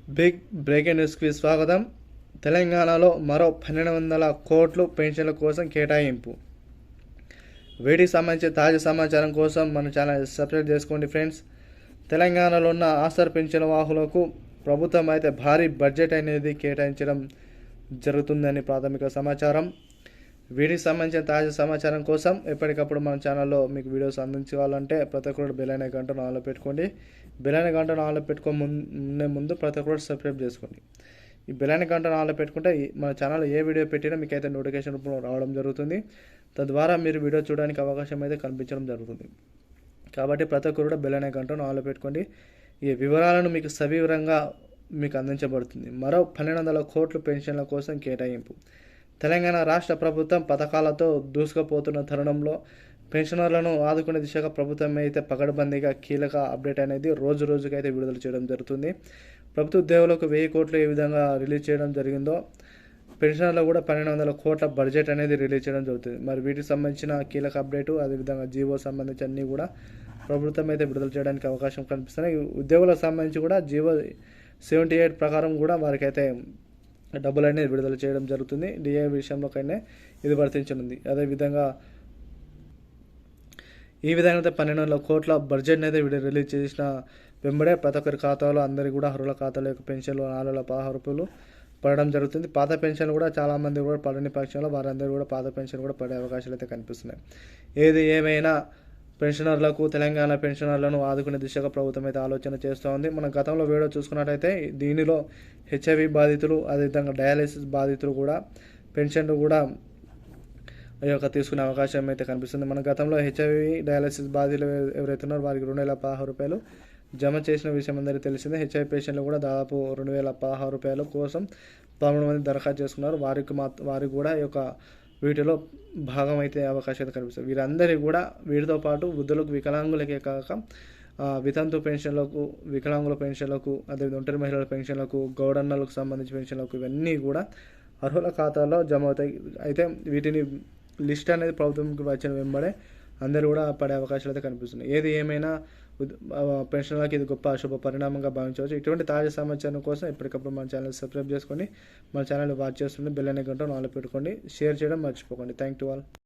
Big breaking న్యూస్కి స్వాగతం. తెలంగాణలో మరో 1,200 కోట్లు పెన్షన్ల కోసం కేటాయింపు. వీటికి సంబంధించి తాజా సమాచారం కోసం మన ఛానల్ సబ్స్క్రైబ్ చేసుకోండి ఫ్రెండ్స్. తెలంగాణలో ఉన్న ఆసరా పెన్షన్ వాహులకు ప్రభుత్వం అయితే భారీ బడ్జెట్ అనేది కేటాయించడం జరుగుతుందని ప్రాథమిక సమాచారం. వీటికి సంబంధించిన తాజా సమాచారం కోసం ఎప్పటికప్పుడు మన ఛానల్లో మీకు వీడియోస్ అందించాలంటే ప్రతి ఒక్కరు బెల్ అనే గంటను ఆన్లో పెట్టుకోండి. బెల్ అనే గంటను ఆన్లో పెట్టుకునే ముందు ప్రతి ఒక్కరు సబ్స్క్రైబ్ చేసుకోండి. ఈ బెల్ అనే గంటను ఆన్లో పెట్టుకుంటే మన ఛానల్లో ఏ వీడియో పెట్టినా మీకు అయితే నోటిఫికేషన్ రూపంలో రావడం జరుగుతుంది. తద్వారా మీరు వీడియో చూడడానికి అవకాశం అయితే కనిపించడం జరుగుతుంది. కాబట్టి ప్రతి ఒక్కరు కూడా బెల్ అనే గంటను ఆన్లో పెట్టుకోండి. ఈ వివరాలను మీకు సవివరంగా మీకు అందించబడుతుంది. మరో 1,200 కోట్లు పెన్షన్ల కోసం కేటాయింపు. తెలంగాణ రాష్ట్ర ప్రభుత్వం పథకాలతో దూసుకుపోతున్న తరుణంలో పెన్షనర్లను ఆదుకునే దిశగా ప్రభుత్వం అయితే పకడ్బందీగా కీలక అప్డేట్ అనేది రోజు రోజుకైతే విడుదల చేయడం జరుగుతుంది. ప్రభుత్వ ఉద్యోగులకు 1000 కోట్లు ఏ విధంగా రిలీజ్ చేయడం జరిగిందో పెన్షనర్లు కూడా 1,200 కోట్ల బడ్జెట్ అనేది రిలీజ్ చేయడం జరుగుతుంది. మరి వీటికి సంబంధించిన కీలక అప్డేటు అదేవిధంగా జీవో సంబంధించి అన్నీ కూడా ప్రభుత్వం అయితే విడుదల చేయడానికి అవకాశం కనిపిస్తున్నాయి. ఉద్యోగులకు సంబంధించి కూడా జీవో 78 ప్రకారం కూడా వారికైతే డబ్బులు అనేది విడుదల చేయడం జరుగుతుంది. డిఏ విషయంలోకైనా ఇది వర్తించనుంది. అదేవిధంగా ఈ విధంగా అయితే 1,200 కోట్ల బడ్జెట్ అయితే రిలీజ్ చేసిన వెంబడే ప్రతి ఒక్కరి ఖాతాలో అందరికీ కూడా అర్హుల ఖాతాలో యొక్క పెన్షన్లు 416 రూపాయలు పడడం జరుగుతుంది. పాత పెన్షన్లు కూడా చాలామంది కూడా పడని పక్షంలో వారందరూ కూడా పాత పెన్షన్ కూడా పడే అవకాశాలు అయితే కనిపిస్తున్నాయి. ఏది ఏమైనా పెన్షనర్లకు తెలంగాణ పెన్షనర్లను ఆదుకునే దిశగా ప్రభుత్వం అయితే ఆలోచన చేస్తూ ఉంది. మనం గతంలో వీడియో చూసుకున్నట్టయితే దీనిలో హెచ్ఐవి బాధితులు అదేవిధంగా డయాలిసిస్ బాధితులు కూడా పెన్షన్లు కూడా తీసుకునే అవకాశం అయితే కనిపిస్తుంది. మన గతంలో హెచ్ఐవి డయాలిసిస్ బాధితులు ఎవరైతే ఉన్నారో వారికి 2,016 రూపాయలు జమ చేసిన విషయం అందరికీ తెలిసిందే. హెచ్ఐవి పేషెంట్లు కూడా దాదాపు 2,016 రూపాయల కోసం 13 మంది దరఖాస్తు చేసుకున్నారు. వారికి కూడా వీటిలో భాగం అయితే అవకాశం అయితే కనిపిస్తుంది. వీరందరికీ కూడా వీటితో పాటు వృద్ధులకు వికలాంగులకే కాక వితంతు పెన్షన్లకు వికలాంగుల పెన్షన్లకు అదేవిధంగా ఒంటరి మహిళల పెన్షన్లకు గౌడన్నలకు సంబంధించిన పెన్షన్లకు ఇవన్నీ కూడా అర్హుల ఖాతాలో జమ అవుతాయి. అయితే వీటిని లిస్ట్ అనేది ప్రభుత్వంకి వచ్చిన వెంబడే అందరూ కూడా పడే అవకాశాలు అయితే కనిపిస్తున్నాయి. ఏది ఏమైనా పెన్షన్లకు ఇది గొప్ప శుభ పరిణామంగా భావించవచ్చు. ఇటువంటి తాజా సమాచారం కోసం ఎప్పటికప్పుడు మన ఛానల్ సబ్స్క్రైబ్ చేసుకొని మన ఛానల్ వాచ్ చేస్తుంటే బెల్ అనే గంట ఆన్లో పెట్టుకోండి. షేర్ చేయడం మర్చిపోకండి. Thank you all.